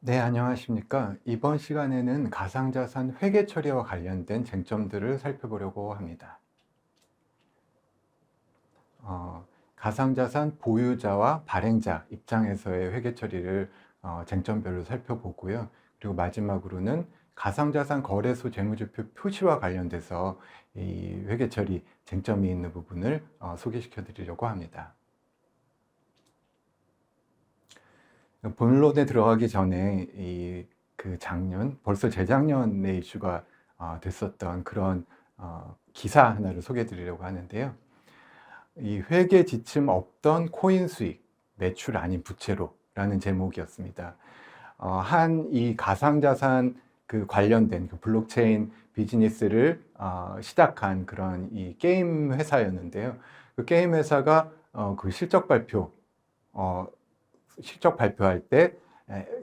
네, 안녕하십니까. 이번 시간에는 가상자산 회계 처리와 관련된 쟁점들을 살펴보려고 합니다. 가상자산 보유자와 발행자 입장에서의 회계 처리를 쟁점별로 살펴보고요. 그리고 마지막으로는 가상자산 거래소 재무제표 표시와 관련돼서 이 회계 처리 쟁점이 있는 부분을 소개시켜 드리려고 합니다. 본론에 들어가기 전에 작년, 벌써 재작년에 이슈가 됐었던 그런 기사 하나를 소개해 드리려고 하는데요. 이 회계 지침 없던 코인 수익, 매출 아닌 부채로라는 제목이었습니다. 한 이 가상자산 그 관련된 그 블록체인 비즈니스를 시작한 그런 이 게임 회사였는데요. 그 게임 회사가 그 어, 실적 발표할 때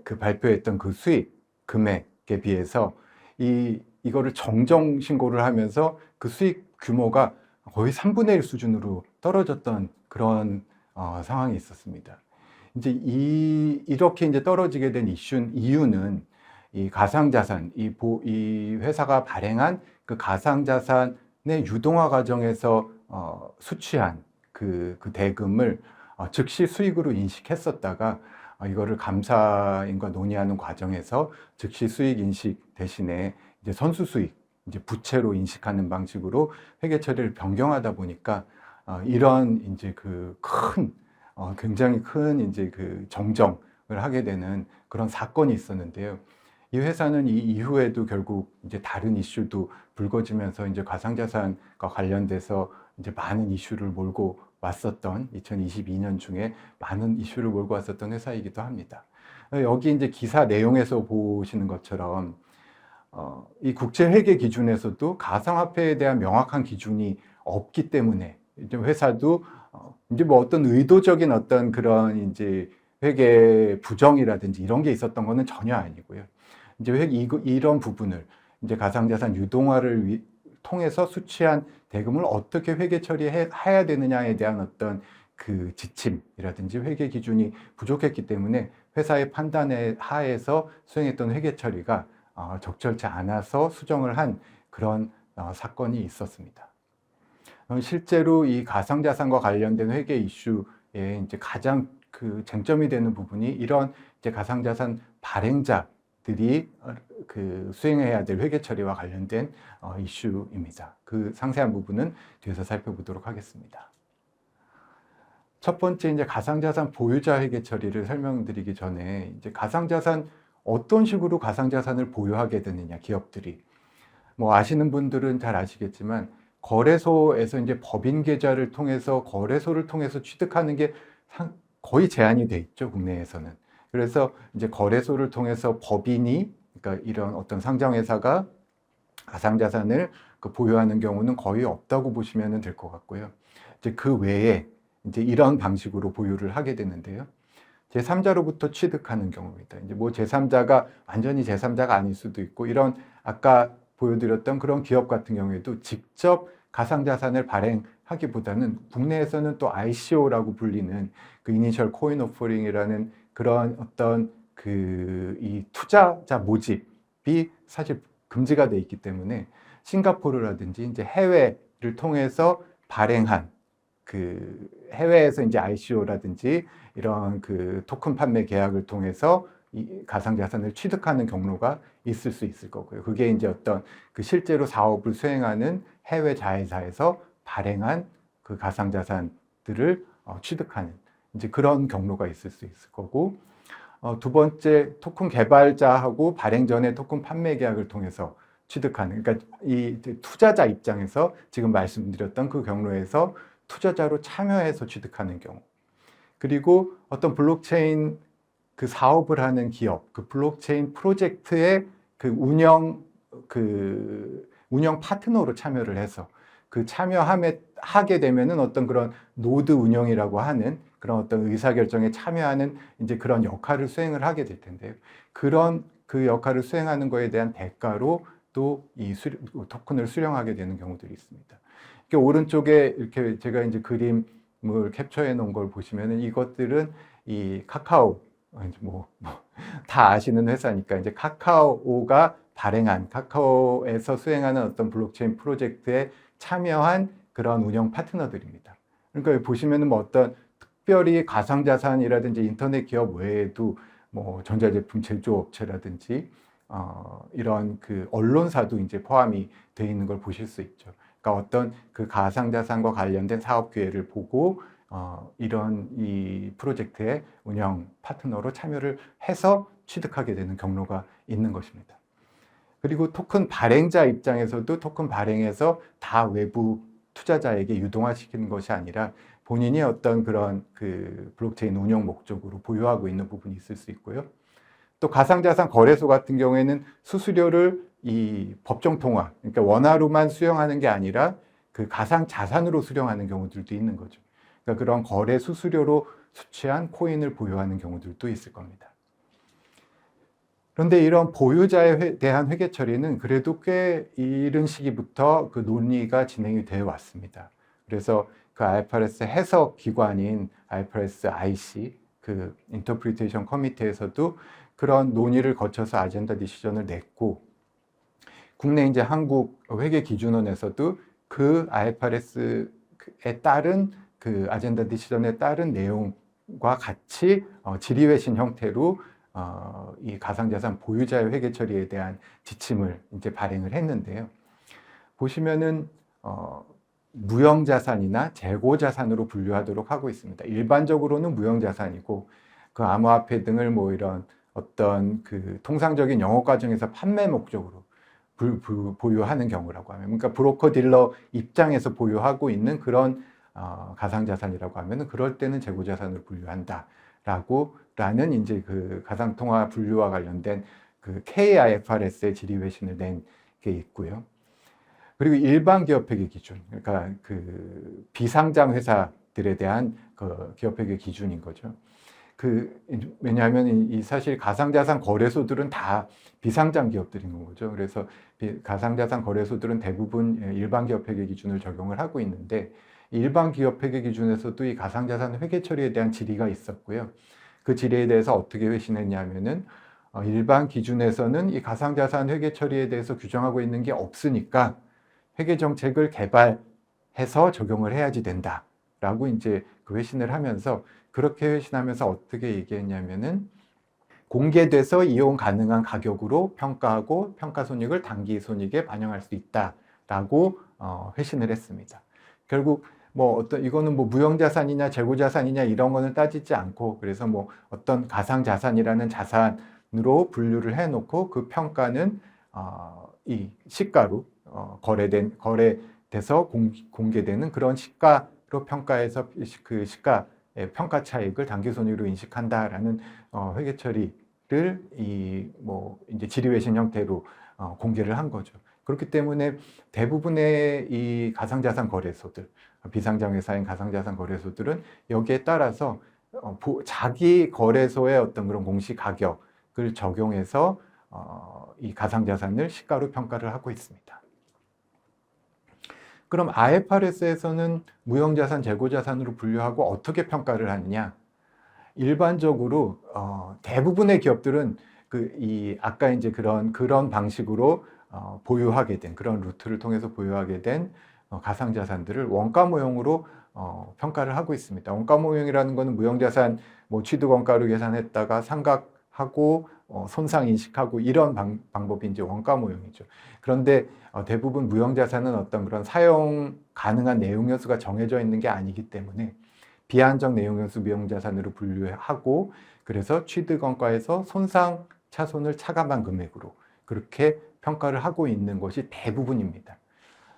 그 발표했던 그 수익 금액에 비해서 이거를 정정 신고를 하면서 그 수익 규모가 거의 3분의 1 수준으로 떨어졌던 그런 상황이 있었습니다. 이제 이렇게 이제 떨어지게 된 이유는 이 가상자산, 이 회사가 발행한 그 가상자산의 유동화 과정에서 수취한 그 대금을 즉시 수익으로 인식했었다가 이거를 감사인과 논의하는 과정에서 즉시 수익 인식 대신에 이제 선수 수익, 이제 부채로 인식하는 방식으로 회계 처리를 변경하다 보니까 이런 이제 굉장히 큰 이제 그 정정을 하게 되는 그런 사건이 있었는데요. 이 회사는 이 이후에도 결국 이제 다른 이슈도 불거지면서 이제 가상자산과 관련돼서 이제 많은 이슈를 몰고 왔었던 2022년 중에 많은 이슈를 몰고 왔었던 회사이기도 합니다. 여기 이제 기사 내용에서 보시는 것처럼 이 국제회계 기준에서도 가상화폐에 대한 명확한 기준이 없기 때문에 이제 회사도 이제 뭐 어떤 의도적인 어떤 그런 이제 회계 부정이라든지 이런 게 있었던 거는 전혀 아니고요. 이제 이런 부분을 이제 가상자산 유동화를 통해서 수취한 대금을 어떻게 회계 처리해야 되느냐에 대한 어떤 그 지침이라든지 회계 기준이 부족했기 때문에 회사의 판단에 하에서 수행했던 회계 처리가 적절치 않아서 수정을 한 그런 사건이 있었습니다. 실제로 이 가상자산과 관련된 회계 이슈에 이제 가장 그 쟁점이 되는 부분이 이런 이제 가상자산 발행자들이 그 수행해야 될 회계 처리와 관련된 이슈입니다. 그 상세한 부분은 뒤에서 살펴보도록 하겠습니다. 첫 번째 이제 가상자산 보유자 회계 처리를 설명드리기 전에 이제 가상자산 어떤 식으로 가상자산을 보유하게 되느냐 기업들이 뭐 아시는 분들은 잘 아시겠지만 거래소에서 이제 법인 계좌를 통해서 거래소를 통해서 취득하는 게 거의 제한이 돼 있죠, 국내에서는. 그래서 이제 거래소를 통해서 법인이 그러니까 이런 어떤 상장회사가 가상자산을 보유하는 경우는 거의 없다고 보시면 될 것 같고요. 이제 그 외에 이제 이런 방식으로 보유를 하게 되는데요. 제3자로부터 취득하는 경우입니다. 이제 뭐 제3자가 완전히 제3자가 아닐 수도 있고 이런 아까 보여드렸던 그런 기업 같은 경우에도 직접 가상자산을 발행하기보다는 국내에서는 또 ICO라고 불리는 그 이니셜 코인 오퍼링이라는 그런 어떤 이 투자자 모집이 사실 금지가 돼 있기 때문에 싱가포르라든지 이제 해외를 통해서 발행한 그 해외에서 이제 ICO라든지 이런 그 토큰 판매 계약을 통해서 이 가상자산을 취득하는 경로가 있을 수 있을 거고요. 그게 이제 어떤 그 실제로 사업을 수행하는 해외 자회사에서 발행한 그 가상자산들을 취득하는 이제 그런 경로가 있을 수 있을 거고, 두 번째 토큰 개발자하고 발행 전에 토큰 판매 계약을 통해서 취득하는, 그러니까 이 투자자 입장에서 지금 말씀드렸던 그 경로에서 투자자로 참여해서 취득하는 경우, 그리고 어떤 블록체인 그 사업을 하는 기업, 그 블록체인 프로젝트의 운영 파트너로 참여를 해서 그 하게 되면은 어떤 그런 노드 운영이라고 하는 그런 어떤 의사결정에 참여하는 이제 그런 역할을 수행을 하게 될 텐데요. 그런 그 역할을 수행하는 거에 대한 대가로 또 이 토큰을 수령하게 되는 경우들이 있습니다. 이렇게 오른쪽에 이렇게 제가 이제 그림을 캡처해 놓은 걸 보시면은 이것들은 이 카카오 이제 다 아시는 회사니까 이제 카카오가 발행한 카카오에서 수행하는 어떤 블록체인 프로젝트에 참여한 그런 운영 파트너들입니다. 그러니까 보시면은 어떤 특별히 가상자산이라든지 인터넷 기업 외에도 전자제품 제조업체라든지 이런 그 언론사도 이제 포함이 되어 있는 걸 보실 수 있죠. 그러니까 어떤 그 가상자산과 관련된 사업 기회를 보고 이런 이 프로젝트의 운영 파트너로 참여를 해서 취득하게 되는 경로가 있는 것입니다. 그리고 토큰 발행자 입장에서도 토큰 발행해서 다 외부 투자자에게 유동화시키는 것이 아니라 본인이 어떤 그런 그 블록체인 운영 목적으로 보유하고 있는 부분이 있을 수 있고요. 또 가상자산 거래소 같은 경우에는 수수료를 이 법정 통화, 그러니까 원화로만 수령하는 게 아니라 그 가상자산으로 수령하는 경우들도 있는 거죠. 그러니까 그런 거래 수수료로 수취한 코인을 보유하는 경우들도 있을 겁니다. 그런데 이런 보유자에 대한 회계 처리는 그래도 꽤 이른 시기부터 그 논의가 진행이 되어 왔습니다. 그래서 그 IFRS 해석 기관인 IFRS IC, 그 인터프리테이션 커미티에서도 그런 논의를 거쳐서 아젠다 디시전을 냈고, 국내 이제 한국 회계기준원에서도 그 IFRS에 따른 그 아젠다 디시전에 따른 내용과 같이 질의회신 형태로 이 가상자산 보유자의 회계 처리에 대한 지침을 이제 발행을 했는데요. 보시면은 무형자산이나 재고자산으로 분류하도록 하고 있습니다. 일반적으로는 무형자산이고 그 암호화폐 등을 이런 어떤 그 통상적인 영업 과정에서 판매 목적으로 보유하는 경우라고 하면, 그러니까 브로커 딜러 입장에서 보유하고 있는 그런 가상자산이라고 하면은 그럴 때는 재고자산으로 분류한다라는 이제 그 가상통화 분류와 관련된 그 KIFRS의 질의회신을 낸 게 있고요. 그리고 일반 기업회계 기준, 그러니까 그 비상장 회사들에 대한 그 기업회계 기준인 거죠. 왜냐하면 이 사실 가상자산 거래소들은 다 비상장 기업들인 거죠. 그래서 가상자산 거래소들은 대부분 일반 기업 회계 기준을 적용을 하고 있는데, 일반 기업 회계 기준에서도 이 가상자산 회계 처리에 대한 질의가 있었고요. 그 질의에 대해서 어떻게 회신했냐면은 일반 기준에서는 이 가상자산 회계 처리에 대해서 규정하고 있는 게 없으니까 회계 정책을 개발해서 적용을 해야지 된다라고 이제 그 회신을 하면서, 그렇게 회신하면서 어떻게 얘기했냐면은 공개돼서 이용 가능한 가격으로 평가하고 평가손익을 당기손익에 반영할 수 있다라고 회신을 했습니다. 결국 이거는 무형자산이냐 재고자산이냐 이런 거는 따지지 않고, 그래서 어떤 가상자산이라는 자산으로 분류를 해놓고 그 평가는 이 시가로 거래돼서 공개되는 그런 시가로 평가해서 그 시가 평가 차익을 당기손익으로 인식한다라는 회계 처리를 이제 질의회신 형태로 공개를 한 거죠. 그렇기 때문에 대부분의 이 가상자산 거래소들, 비상장 회사인 가상자산 거래소들은 여기에 따라서 자기 거래소의 어떤 그런 공시 가격을 적용해서 이 가상자산을 시가로 평가를 하고 있습니다. 그럼 IFRS에서는 무형자산, 재고자산으로 분류하고 어떻게 평가를 하느냐? 일반적으로 대부분의 기업들은 아까 이제 그런 방식으로 보유하게 된, 그런 루트를 통해서 보유하게 된 가상자산들을 원가 모형으로 평가를 하고 있습니다. 원가 모형이라는 것은 무형자산 취득 원가로 계산했다가 상각하고 손상 인식하고 이런 방법이 이제 원가 모형이죠. 그런데 대부분 무형자산은 어떤 그런 사용 가능한 내용 요소가 정해져 있는 게 아니기 때문에 비한정 내용 요소 무형자산으로 분류하고, 그래서 취득 원가에서 손상 차손을 차감한 금액으로 그렇게 평가를 하고 있는 것이 대부분입니다.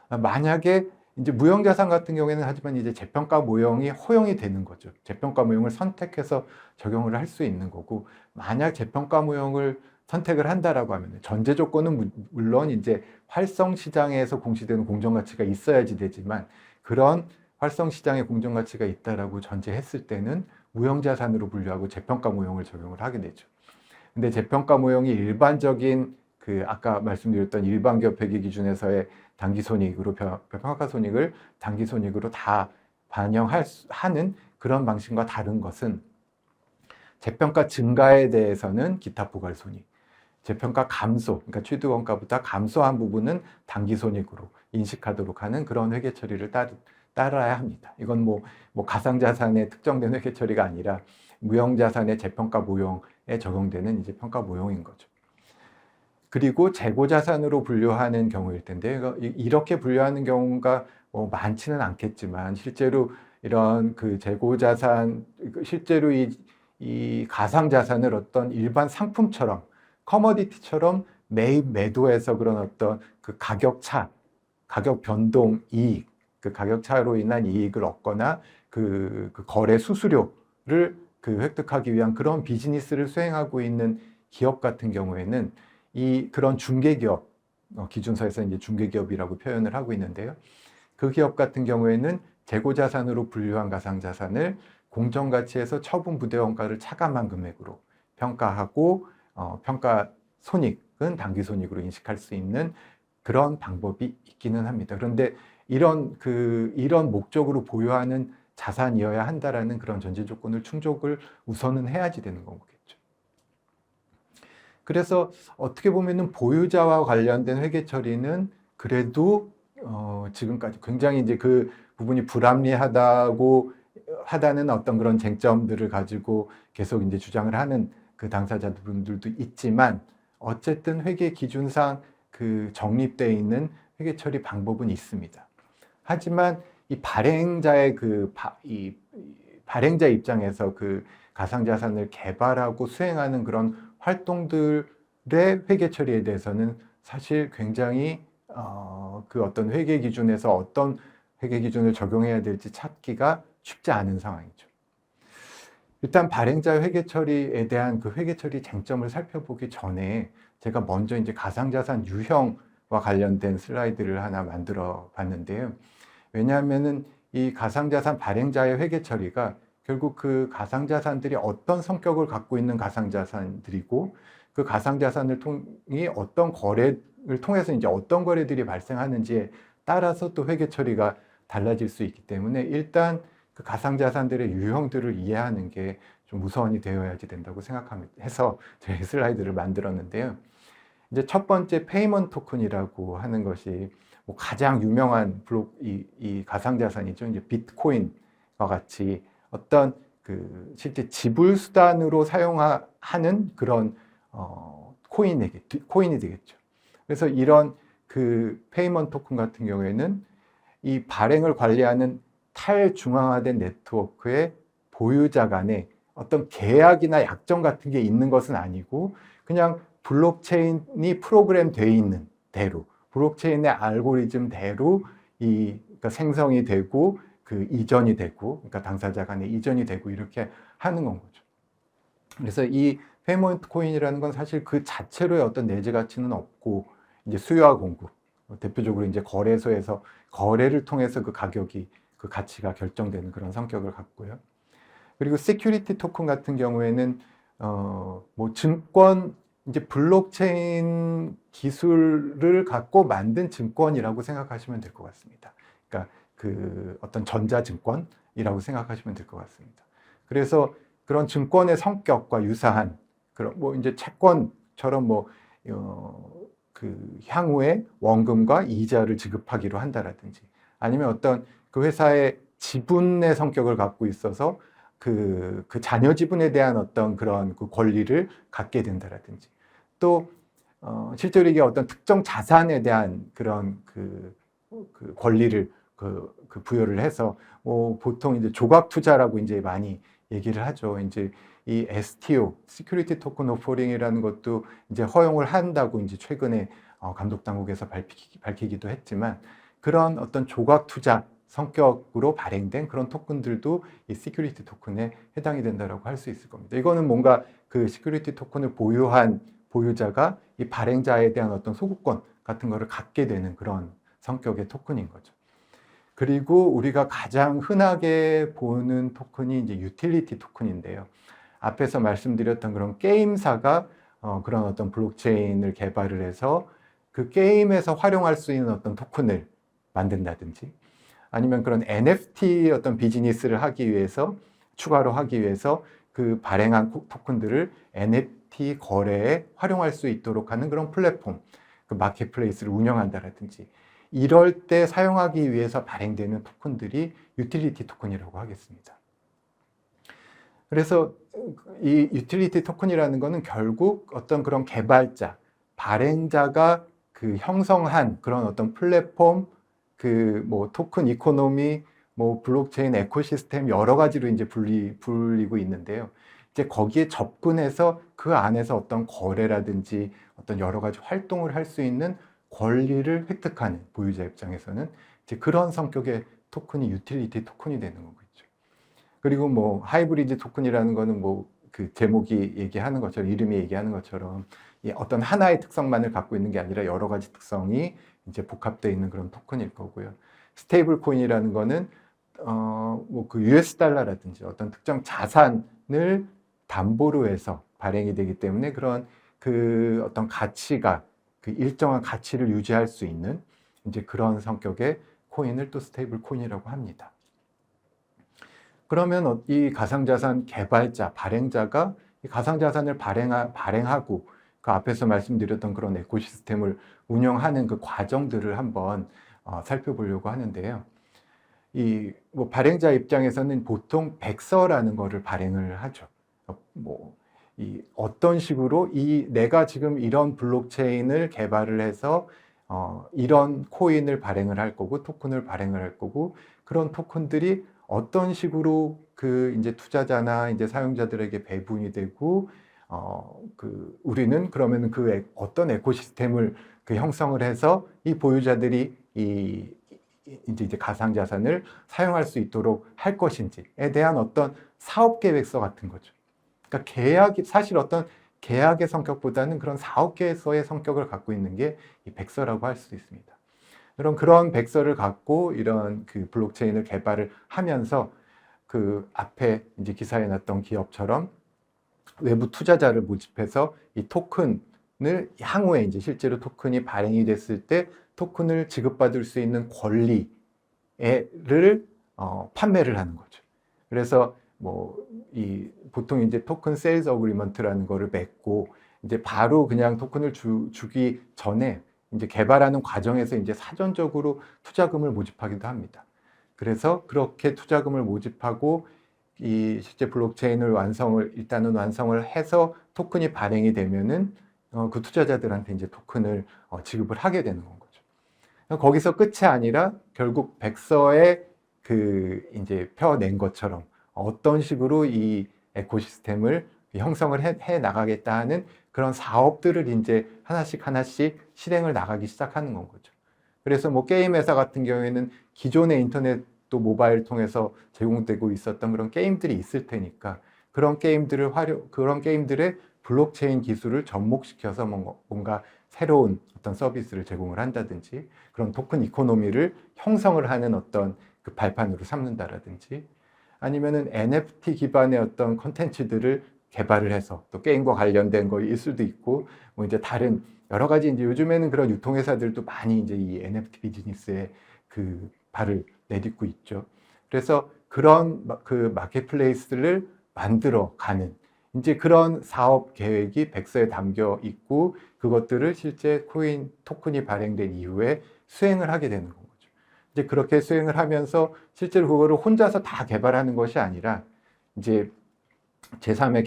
만약에 이제 무형자산 같은 경우에는 하지만 이제 재평가 모형이 허용이 되는 거죠. 재평가 모형을 선택해서 적용을 할 수 있는 거고, 만약 재평가 모형을 선택을 한다라고 하면 전제 조건은 물론 이제 활성 시장에서 공시되는 공정가치가 있어야지 되지만, 그런 활성 시장의 공정가치가 있다라고 전제했을 때는 무형자산으로 분류하고 재평가 모형을 적용을 하게 되죠. 근데 재평가 모형이 일반적인 아까 말씀드렸던 일반 기업 회계 기준에서의 당기손익으로 평가손익을 당기손익으로 다 반영하는 그런 방식과 다른 것은, 재평가 증가에 대해서는 기타 포괄 손익, 재평가 감소, 그러니까 취득원가보다 감소한 부분은 단기 손익으로 인식하도록 하는 그런 회계 처리를 따라야 합니다. 이건 뭐 가상자산에 특정된 회계 처리가 아니라 무형자산의 재평가 모형에 적용되는 이제 평가 모형인 거죠. 그리고 재고자산으로 분류하는 경우일 텐데, 이렇게 분류하는 경우가 많지는 않겠지만, 실제로 이런 그 재고자산, 실제로 이 가상자산을 어떤 일반 상품처럼, 커머디티처럼 매입 매도해서 그런 어떤 그 가격차, 가격 변동 이익, 그 가격차로 인한 이익을 얻거나 그 거래 수수료를 획득하기 위한 그런 비즈니스를 수행하고 있는 기업 같은 경우에는 그런 중개기업, 기준서에서 이제 중개기업이라고 표현을 하고 있는데요. 그 기업 같은 경우에는 재고자산으로 분류한 가상자산을 공정가치에서 처분 부대원가를 차감한 금액으로 평가하고, 평가 손익은 당기손익으로 인식할 수 있는 그런 방법이 있기는 합니다. 그런데 이런 목적으로 보유하는 자산이어야 한다라는 그런 전제 조건을 충족을 우선은 해야지 되는 거겠죠. 그래서 어떻게 보면은 보유자와 관련된 회계 처리는 그래도 지금까지 굉장히 이제 그 부분이 하다는 어떤 그런 쟁점들을 가지고 계속 이제 주장을 하는 그 당사자분들도 있지만, 어쨌든 회계 기준상 그 정립되어 있는 회계 처리 방법은 있습니다. 하지만 이 발행자의 발행자 입장에서 그 가상자산을 개발하고 수행하는 그런 활동들의 회계 처리에 대해서는 사실 굉장히 그 어떤 회계 기준에서 어떤 회계 기준을 적용해야 될지 찾기가 쉽지 않은 상황이죠. 일단 발행자 회계 처리에 대한 그 회계 처리 쟁점을 살펴보기 전에 제가 먼저 이제 가상자산 유형과 관련된 슬라이드를 하나 만들어 봤는데요. 왜냐하면은 이 가상자산 발행자의 회계 처리가 결국 그 가상자산들이 어떤 성격을 갖고 있는 가상자산들이고, 그 가상자산을 통해 어떤 거래를 통해서 이제 어떤 거래들이 발생하는지에 따라서 또 회계 처리가 달라질 수 있기 때문에, 일단 그 가상자산들의 유형들을 이해하는 게 좀 우선이 되어야지 된다고 생각해서 저희 슬라이드를 만들었는데요. 이제 첫 번째 페이먼트 토큰이라고 하는 것이 가장 유명한 이 가상자산이죠. 이제 비트코인과 같이 어떤 실제 지불 수단으로 사용하는 그런 코인이 되겠죠. 그래서 이런 그 페이먼트 토큰 같은 경우에는 이 발행을 관리하는 탈중앙화된 네트워크의 보유자 간에 어떤 계약이나 약정 같은 게 있는 것은 아니고, 그냥 블록체인이 프로그램되어 있는 대로, 블록체인의 알고리즘대로 그러니까 생성이 되고 이전이 되고, 그러니까 당사자 간에 이전이 되고 이렇게 하는 건 거죠. 그래서 이 페이먼트 코인이라는 건 사실 그 자체로의 어떤 내재 가치는 없고, 이제 수요와 공급, 대표적으로 이제 거래소에서 거래를 통해서 그 가격이, 그 가치가 결정되는 그런 성격을 갖고요. 그리고 시큐리티 토큰 같은 경우에는 증권, 이제 블록체인 기술을 갖고 만든 증권이라고 생각하시면 될 것 같습니다. 그러니까 그 어떤 전자증권이라고 생각하시면 될 것 같습니다. 그래서 그런 증권의 성격과 유사한 그런 이제 채권처럼 그 향후에 원금과 이자를 지급하기로 한다라든지, 아니면 어떤 그 회사의 지분의 성격을 갖고 있어서 그 자녀 지분에 대한 어떤 그런 그 권리를 갖게 된다라든지, 또 실제로 이게 어떤 특정 자산에 대한 그런 그 권리를 부여를 해서 보통 이제 조각 투자라고 이제 많이 얘기를 하죠. 이제 이 STO, Security Token Offering이라는 것도 이제 허용을 한다고 이제 최근에 감독 당국에서 밝히기도 했지만, 그런 어떤 조각 투자 성격으로 발행된 그런 토큰들도 이 시큐리티 토큰에 해당이 된다라고 할 수 있을 겁니다. 이거는 뭔가 그 시큐리티 토큰을 보유한 보유자가 이 발행자에 대한 어떤 소구권 같은 거를 갖게 되는 그런 성격의 토큰인 거죠. 그리고 우리가 가장 흔하게 보는 토큰이 이제 유틸리티 토큰인데요. 앞에서 말씀드렸던 그런 게임사가 그런 어떤 블록체인을 개발을 해서 그 게임에서 활용할 수 있는 어떤 토큰을 만든다든지, 아니면 그런 NFT 어떤 비즈니스를 하기 위해서, 추가로 하기 위해서 그 발행한 토큰들을 NFT 거래에 활용할 수 있도록 하는 그런 플랫폼, 그 마켓플레이스를 운영한다라든지, 이럴 때 사용하기 위해서 발행되는 토큰들이 유틸리티 토큰이라고 하겠습니다. 그래서 이 유틸리티 토큰이라는 것은 결국 어떤 그런 개발자, 발행자가 그 형성한 그런 어떤 플랫폼, 그 뭐 토큰 이코노미, 뭐 블록체인 에코시스템 여러 가지로 이제 불리고 있는데요. 이제 거기에 접근해서 그 안에서 어떤 거래라든지 어떤 여러 가지 활동을 할 수 있는 권리를 획득하는 보유자 입장에서는 이제 그런 성격의 토큰이 유틸리티 토큰이 되는 거겠죠. 그리고 뭐 하이브리드 토큰이라는 거는 뭐 그 제목이 얘기하는 것처럼, 이름이 얘기하는 것처럼 어떤 하나의 특성만을 갖고 있는 게 아니라 여러 가지 특성이 이제 복합되어 있는 그런 토큰일 거고요. 스테이블 코인이라는 거는 뭐 그 US 달러라든지 어떤 특정 자산을 담보로 해서 발행이 되기 때문에 그런 그 어떤 가치가 그 일정한 가치를 유지할 수 있는 이제 그런 성격의 코인을 또 스테이블 코인이라고 합니다. 그러면 이 가상자산 개발자, 발행자가 이 가상자산을 발행하고 그 앞에서 말씀드렸던 그런 에코시스템을 운영하는 그 과정들을 한번 살펴보려고 하는데요. 이 뭐 발행자 입장에서는 보통 백서라는 거를 발행을 하죠. 뭐 이 어떤 식으로 내가 지금 이런 블록체인을 개발을 해서 이런 코인을 발행을 할 거고 토큰을 발행을 할 거고, 그런 토큰들이 어떤 식으로 그 이제 투자자나 이제 사용자들에게 배분이 되고 그 우리는 그러면 그 어떤 에코시스템을 그 형성을 해서 이 보유자들이 이제 가상자산을 사용할 수 있도록 할 것인지에 대한 어떤 사업 계획서 같은 거죠. 그러니까 사실 어떤 계약의 성격보다는 그런 사업 계획서의 성격을 갖고 있는 게 이 백서라고 할 수 있습니다. 그런 백서를 갖고 이런 그 블록체인을 개발을 하면서 그 앞에 이제 기사에 났던 기업처럼 외부 투자자를 모집해서 이 토큰을 향후에 이제 실제로 토큰이 발행이 됐을 때 토큰을 지급받을 수 있는 권리를 판매를 하는 거죠. 그래서 뭐 보통 이제 토큰 세일즈 어그리먼트라는 거를 맺고 이제 바로 그냥 토큰을 주기 전에 이제 개발하는 과정에서 이제 사전적으로 투자금을 모집하기도 합니다. 그래서 그렇게 투자금을 모집하고 이 실제 블록체인을 일단은 완성을 해서 토큰이 발행이 되면은 그 투자자들한테 이제 토큰을 지급을 하게 되는 거죠. 거기서 끝이 아니라 결국 백서에 그 이제 펴낸 것처럼 어떤 식으로 이 에코시스템을 형성을 해 나가겠다 하는 그런 사업들을 이제 하나씩 실행을 나가기 시작하는 건 거죠. 그래서 뭐 게임 회사 같은 경우에는 기존의 인터넷 또 모바일 통해서 제공되고 있었던 그런 게임들이 있을 테니까 그런 게임들의 블록체인 기술을 접목시켜서 뭔가 새로운 어떤 서비스를 제공을 한다든지 그런 토큰 이코노미를 형성을 하는 어떤 그 발판으로 삼는다라든지, 아니면은 NFT 기반의 어떤 콘텐츠들을 개발을 해서 또 게임과 관련된 거일 수도 있고, 뭐 이제 다른 여러 가지 이제 요즘에는 그런 유통회사들도 많이 이제 이 NFT 비즈니스에 그 발을 내딛고 있죠. 그래서 그런 그 마켓플레이스를 만들어 가는 이제 그런 사업 계획이 백서에 담겨 있고, 그것들을 실제 토큰이 발행된 이후에 수행을 하게 되는 거죠. 이제 그렇게 수행을 하면서 실제로 그거를 혼자서 다 개발하는 것이 아니라 이제 제3의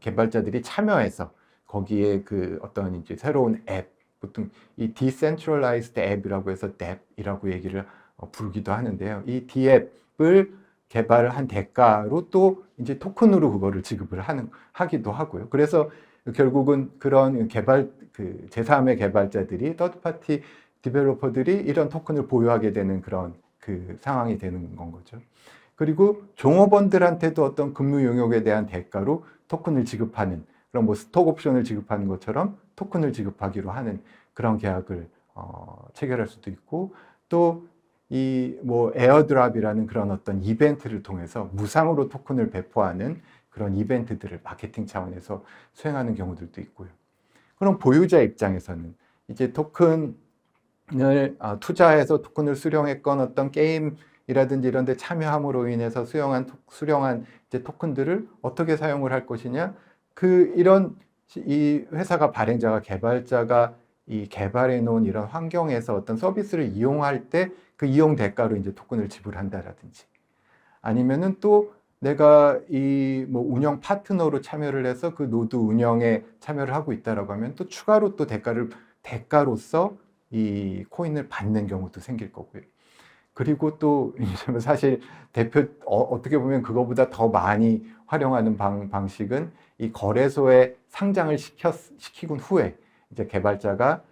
개발자들이 참여해서 거기에 그 어떤 이제 새로운 앱, 보통 이 Decentralized 앱이라고 해서 DApp이라고 얘기를 부르기도 하는데요. 이 DApp을 개발을 한 대가로 또 이제 토큰으로 그거를 지급을 하기도 하고요. 그래서 결국은 그런 그 제3의 개발자들이 서드파티 디벨로퍼들이 이런 토큰을 보유하게 되는 그런 그 상황이 되는 건 거죠. 그리고 종업원들한테도 어떤 금융 용역에 대한 대가로 토큰을 지급하는, 그런 뭐 스톡 옵션을 지급하는 것처럼 토큰을 지급하기로 하는 그런 계약을 체결할 수도 있고, 또 이 뭐 에어드랍이라는 그런 어떤 이벤트를 통해서 무상으로 토큰을 배포하는 그런 이벤트들을 마케팅 차원에서 수행하는 경우들도 있고요. 그럼 보유자 입장에서는 이제 토큰을 투자해서 토큰을 수령했건 어떤 게임에 이라든지 이런 데 참여함으로 인해서 수령한 이제 토큰들을 어떻게 사용을 할 것이냐. 이 회사가 발행자가 개발자가 이 개발해 놓은 이런 환경에서 어떤 서비스를 이용할 때 그 이용 대가로 이제 토큰을 지불한다라든지, 아니면은 또 내가 이 뭐 운영 파트너로 참여를 해서 그 노드 운영에 참여를 하고 있다라고 하면 또 추가로 또 대가로서 이 코인을 받는 경우도 생길 거고요. 그리고 또 사실 어떻게 보면 그거보다 더 많이 활용하는 방식은 이 거래소에 상장을 시키곤 후에 이제 개발자가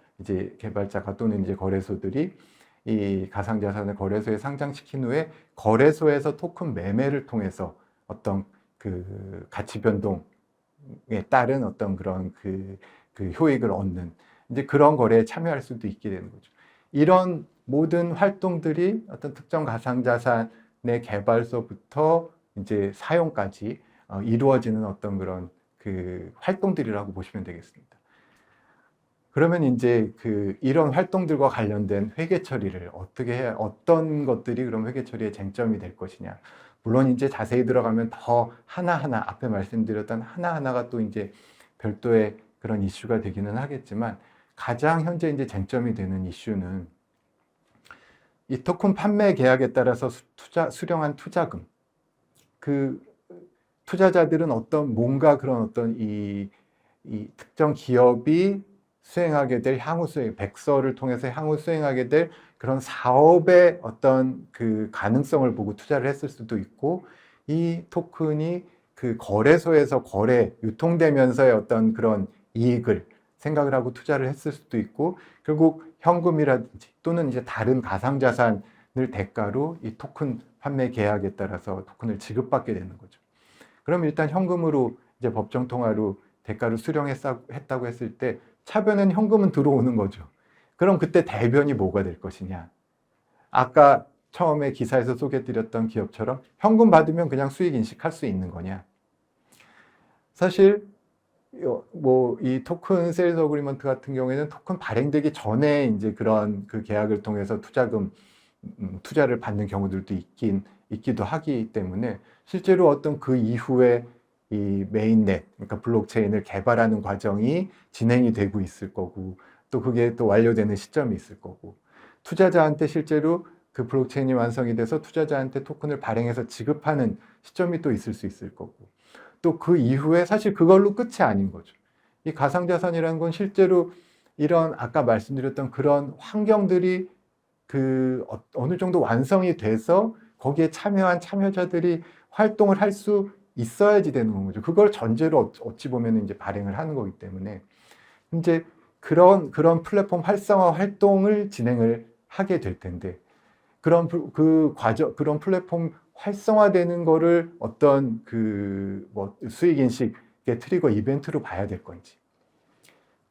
또는 이제 거래소들이 이 가상자산을 거래소에 상장시킨 후에 거래소에서 토큰 매매를 통해서 어떤 그 가치 변동에 따른 어떤 그런 그 효익을 얻는 이제 그런 거래에 참여할 수도 있게 되는 거죠. 이런 모든 활동들이 어떤 특정 가상자산의 개발서부터 이제 사용까지 이루어지는 어떤 그런 그 활동들이라고 보시면 되겠습니다. 그러면 이제 이런 활동들과 관련된 회계 처리를 어떻게 해야, 어떤 것들이 그럼 회계 처리의 쟁점이 될 것이냐. 물론 이제 자세히 들어가면 더 하나하나, 앞에 말씀드렸던 하나하나가 또 이제 별도의 그런 이슈가 되기는 하겠지만, 가장 현재 이제 쟁점이 되는 이슈는 이 토큰 판매 계약에 따라서 수령한 투자금. 그 투자자들은 뭔가 그런 어떤 이 특정 기업이 수행하게 될 백서를 통해서 향후 수행하게 될 그런 사업의 어떤 그 가능성을 보고 투자를 했을 수도 있고, 이 토큰이 그 거래소에서 유통되면서의 어떤 그런 이익을 생각을 하고 투자를 했을 수도 있고, 결국 현금이라든지 또는 이제 다른 가상자산을 대가로 이 토큰 판매 계약에 따라서 토큰을 지급받게 되는 거죠. 그럼 일단 현금으로 이제 법정 통화로 대가를 수령했다고 했을 때 차변엔 현금은 들어오는 거죠. 그럼 그때 대변이 뭐가 될 것이냐. 아까 처음에 기사에서 소개해드렸던 기업처럼 현금 받으면 그냥 수익 인식할 수 있는 거냐. 사실 뭐 이 토큰 세일즈 어그리먼트 같은 경우에는 토큰 발행되기 전에 이제 그런 그 계약을 통해서 투자를 받는 경우들도 있기도 하기 때문에, 실제로 어떤 그 이후에 이 메인넷, 그러니까 블록체인을 개발하는 과정이 진행이 되고 있을 거고, 또 그게 또 완료되는 시점이 있을 거고, 투자자한테 실제로 그 블록체인이 완성이 돼서 투자자한테 토큰을 발행해서 지급하는 시점이 또 있을 수 있을 거고, 또 그 이후에 사실 그걸로 끝이 아닌 거죠. 이 가상자산이라는 건 실제로 이런 아까 말씀드렸던 그런 환경들이 어느 정도 완성이 돼서 거기에 참여한 참여자들이 활동을 할 수 있어야지 되는 거죠. 그걸 전제로 어찌 보면 이제 발행을 하는 거기 때문에 이제 그런 플랫폼 활성화 활동을 진행을 하게 될 텐데, 그런 플랫폼 활성화되는 거를 어떤 수익 인식의 트리거 이벤트로 봐야 될 건지,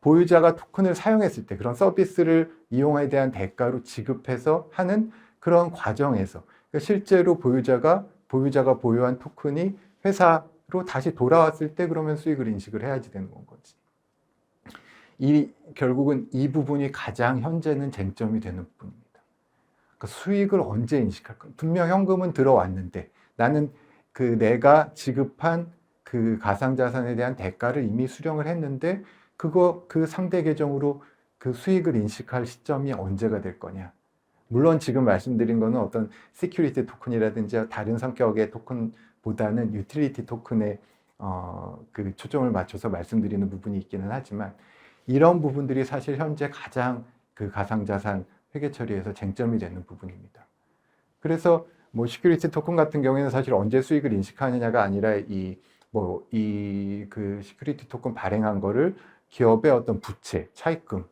보유자가 토큰을 사용했을 때 그런 서비스를 이용에 대한 대가로 지급해서 하는 그런 과정에서 실제로 보유자가 보유한 토큰이 회사로 다시 돌아왔을 때 그러면 수익을 인식을 해야지 되는 건지, 결국은 이 부분이 가장 현재는 쟁점이 되는 부분입니다. 그러니까 수익을 언제 인식할까? 분명 현금은 들어왔는데 나는 내가 지급한 그 가상자산에 대한 대가를 이미 수령을 했는데 그 상대 계정으로 그 수익을 인식할 시점이 언제가 될 거냐. 물론 지금 말씀드린 거는 어떤 시큐리티 토큰이라든지 다른 성격의 토큰보다는 유틸리티 토큰에 그 초점을 맞춰서 말씀드리는 부분이 있기는 하지만, 이런 부분들이 사실 현재 가장 그 가상자산 회계 처리에서 쟁점이 되는 부분입니다. 그래서 뭐 시큐리티 토큰 같은 경우에는 사실 언제 수익을 인식하느냐가 아니라 그 시큐리티 토큰 발행한 거를 기업의 어떤 부채, 차입금,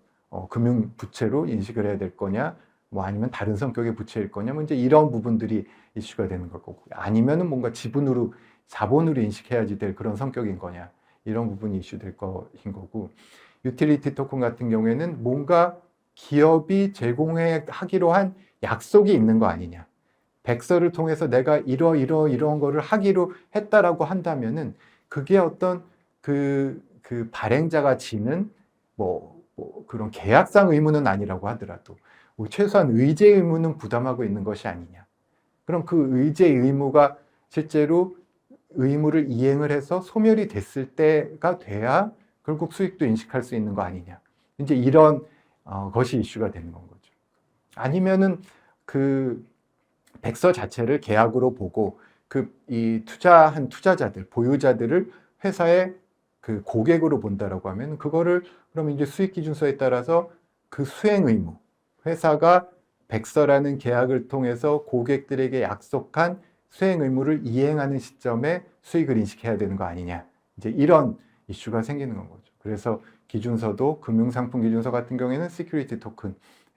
금융 부채로 인식을 해야 될 거냐, 뭐 아니면 다른 성격의 부채일 거냐, 뭐 이제 이런 부분들이 이슈가 되는 거고, 아니면은 뭔가 자본으로 인식해야지 될 그런 성격인 거냐, 이런 부분이 이슈될 것인 거고, 유틸리티 토큰 같은 경우에는 뭔가 기업이 제공하기로 한 약속이 있는 거 아니냐. 백서를 통해서 내가 이런 거를 하기로 했다라고 한다면은 그게 어떤 그 발행자가 지는 그런 계약상 의무는 아니라고 하더라도 최소한 의제 의무는 부담하고 있는 것이 아니냐. 그럼 그 의제 의무가 실제로 의무를 이행을 해서 소멸이 됐을 때가 돼야 결국 수익도 인식할 수 있는 거 아니냐. 이제 이런 것이 이슈가 되는 건 거죠. 아니면은 그 백서 자체를 계약으로 보고 이 투자한 투자자들, 보유자들을 회사의 그 고객으로 본다라고 하면 그거를 그럼 이제 수익 기준서에 따라서 그 수행 의무, 회사가 백서라는 계약을 통해서 고객들에게 약속한 수행 의무를 이행하는 시점에 수익을 인식해야 되는 거 아니냐. 이제 이런 이슈가 생기는 건 거죠. 그래서 기준서도 금융상품 기준서 같은 경우에는 시큐리티 토큰에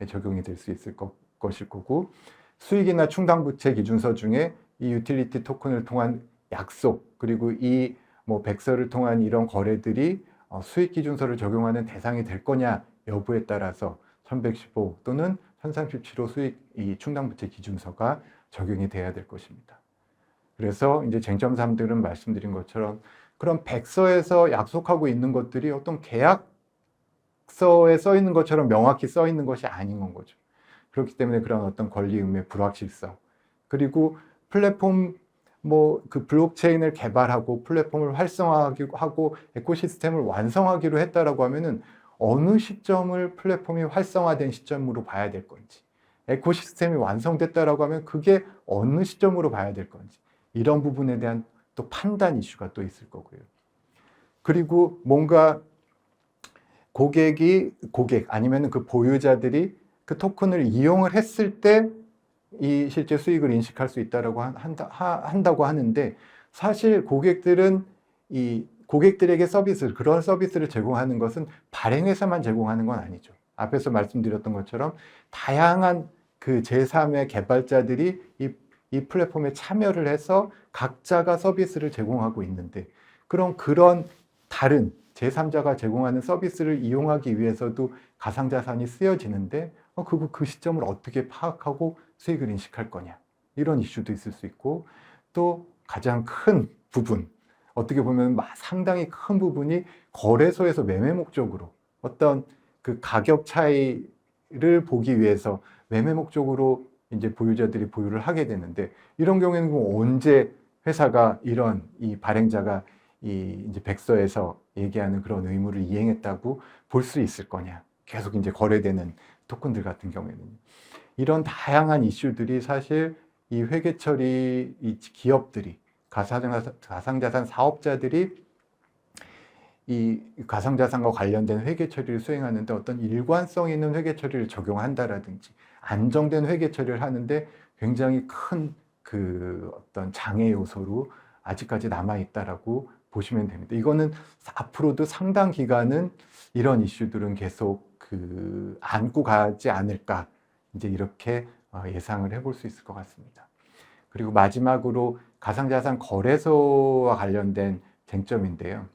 적용이 될 수 있을 것일 거고, 수익이나 충당부채 기준서 중에 이 유틸리티 토큰을 통한 약속, 그리고 이 뭐 백서를 통한 이런 거래들이 수익 기준서를 적용하는 대상이 될 거냐 여부에 따라서 1115 또는 1337호 수익 이 충당부채 기준서가 적용이 돼야 될 것입니다. 그래서 이제 쟁점 3들은 말씀드린 것처럼 그런 백서에서 약속하고 있는 것들이 어떤 계약서에 써 있는 것처럼 명확히 써 있는 것이 아닌 건 거죠. 그렇기 때문에 그런 어떤 권리 의무의 불확실성, 그리고 플랫폼 뭐 그 블록체인을 개발하고 플랫폼을 활성화하고 에코시스템을 완성하기로 했다라고 하면은 어느 시점을 플랫폼이 활성화된 시점으로 봐야 될 건지, 에코시스템이 완성됐다라고 하면 그게 어느 시점으로 봐야 될 건지, 이런 부분에 대한 또 판단 이슈가 또 있을 거고요. 그리고 뭔가 고객 아니면 그 보유자들이 그 토큰을 이용을 했을 때 이 실제 수익을 인식할 수 있다라고 한다고 하는데, 사실 고객들은 이 고객들에게 그런 서비스를 제공하는 것은 발행회사만 제공하는 건 아니죠. 앞에서 말씀드렸던 것처럼 다양한 그 제3의 개발자들이 이 플랫폼에 참여를 해서 각자가 서비스를 제공하고 있는데, 그럼 그런 다른 제3자가 제공하는 서비스를 이용하기 위해서도 가상자산이 쓰여지는데 그 시점을 어떻게 파악하고 수익을 인식할 거냐, 이런 이슈도 있을 수 있고, 또 가장 큰 부분, 어떻게 보면 상당히 큰 부분이 거래소에서 매매 목적으로 어떤 그 가격 차이를 보기 위해서 매매 목적으로 이제 보유자들이 보유를 하게 되는데, 이런 경우에는 언제 회사가 이런 이 발행자가 이 이제 백서에서 얘기하는 그런 의무를 이행했다고 볼 수 있을 거냐. 계속 이제 거래되는 토큰들 같은 경우에는 이런 다양한 이슈들이 사실 이 회계 처리 이 기업들이 가상자산 사업자들이 이 가상자산과 관련된 회계 처리를 수행하는데 어떤 일관성 있는 회계 처리를 적용한다라든지 안정된 회계 처리를 하는데 굉장히 큰 그 어떤 장애 요소로 아직까지 남아 있다라고 보시면 됩니다. 이거는 앞으로도 상당 기간은 이런 이슈들은 계속 그 안고 가지 않을까, 이제 이렇게 예상을 해볼 수 있을 것 같습니다. 그리고 마지막으로 가상자산 거래소와 관련된 쟁점인데요.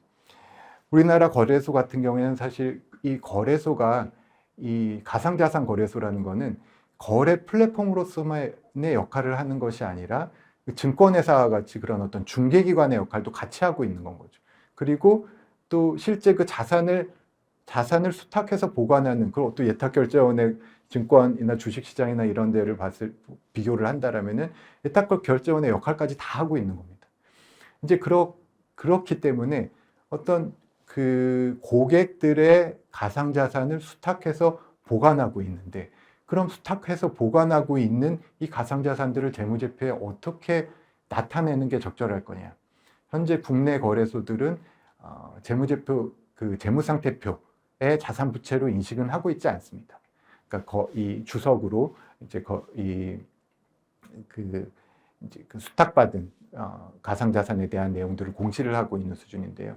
우리나라 거래소 같은 경우에는 사실 이 거래소가 이 가상자산 거래소라는 거는 거래 플랫폼으로서만의 역할을 하는 것이 아니라 증권회사 같이 그런 어떤 중개기관의 역할도 같이 하고 있는 건 거죠. 그리고 또 실제 그 자산을 수탁해서 보관하는, 그리고 또 예탁결제원의 증권이나 주식시장이나 이런 데를 비교를 한다라면은 예탁결제원의 역할까지 다 하고 있는 겁니다. 이제 그렇기 때문에 어떤 그 고객들의 가상자산을 수탁해서 보관하고 있는데, 그럼 수탁해서 보관하고 있는 이 가상자산들을 재무제표에 어떻게 나타내는 게 적절할 거냐. 현재 국내 거래소들은 재무제표, 그 재무상태표의 자산 부채로 인식은 하고 있지 않습니다. 그러니까 이 주석으로 이제 그 수탁받은 가상자산에 대한 내용들을 공시를 하고 있는 수준인데요.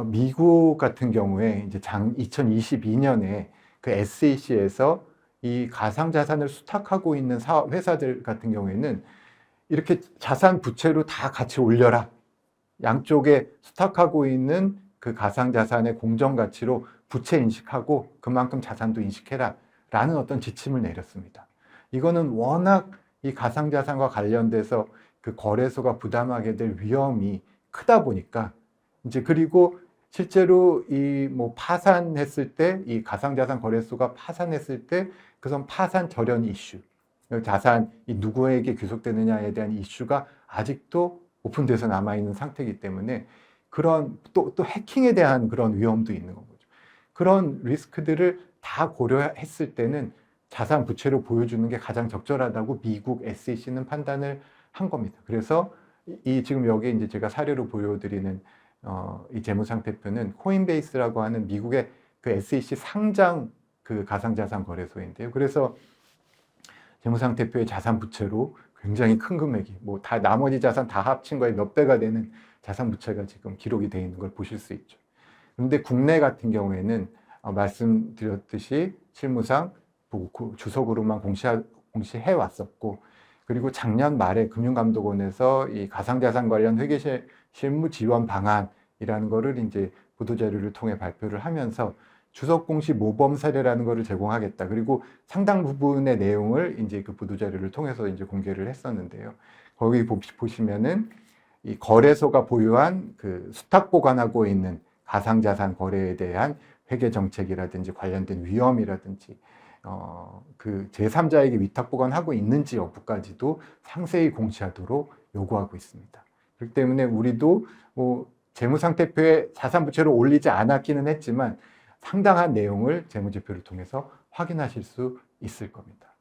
미국 같은 경우에 이제 2022년에 그 SEC에서 이 가상자산을 수탁하고 있는 회사들 같은 경우에는 이렇게 자산 부채로 다 같이 올려라. 양쪽에 수탁하고 있는 그 가상자산의 공정가치로 부채 인식하고 그만큼 자산도 인식해라. 라는 어떤 지침을 내렸습니다. 이거는 워낙 이 가상자산과 관련돼서 그 거래소가 부담하게 될 위험이 크다 보니까, 이제 그리고 실제로 이 뭐 파산했을 때, 이 가상자산 거래소가 파산했을 때 그선 파산 절연 이슈, 자산이 누구에게 귀속되느냐에 대한 이슈가 아직도 오픈돼서 남아있는 상태이기 때문에 그런 또 해킹에 대한 그런 위험도 있는 거죠. 그런 리스크들을 다 고려했을 때는 자산 부채로 보여주는 게 가장 적절하다고 미국 SEC는 판단을 한 겁니다. 그래서 지금 여기 이제 제가 사례로 보여드리는 이 재무상태표는 코인베이스라고 하는 미국의 그 SEC 상장 그 가상자산 거래소인데요. 그래서 재무상태표의 자산 부채로 굉장히 큰 금액이 뭐 다 나머지 자산 다 합친 거에 몇 배가 되는 자산 부채가 지금 기록이 되어 있는 걸 보실 수 있죠. 그런데 국내 같은 경우에는 말씀드렸듯이 실무상 주석으로만 공시해 왔었고, 그리고 작년 말에 금융감독원에서 이 가상자산 관련 회계 실무 지원 방안이라는 거를 이제 보도자료를 통해 발표를 하면서 주석 공시 모범 사례라는 거를 제공하겠다. 그리고 상당 부분의 내용을 이제 그 보도자료를 통해서 이제 공개를 했었는데요. 거기 보시면은 이 거래소가 보유한 그 수탁 보관하고 있는 가상자산 거래에 대한 회계 정책이라든지 관련된 위험이라든지 그 제3자에게 위탁 보관하고 있는지 여부까지도 상세히 공시하도록 요구하고 있습니다. 그렇기 때문에 우리도 뭐 재무상태표에 자산 부채를 올리지 않았기는 했지만 상당한 내용을 재무제표를 통해서 확인하실 수 있을 겁니다.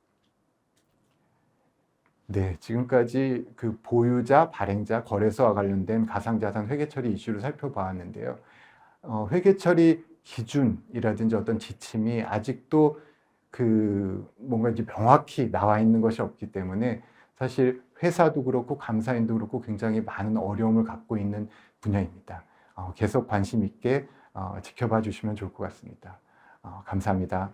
네, 지금까지 그 보유자, 발행자, 거래소와 관련된 가상자산 회계처리 이슈를 살펴보았는데요. 회계처리 기준이라든지 어떤 지침이 아직도 그 뭔가 이제 명확히 나와 있는 것이 없기 때문에 사실 회사도 그렇고 감사인도 그렇고 굉장히 많은 어려움을 갖고 있는 분야입니다. 계속 관심 있게 지켜봐 주시면 좋을 것 같습니다. 감사합니다.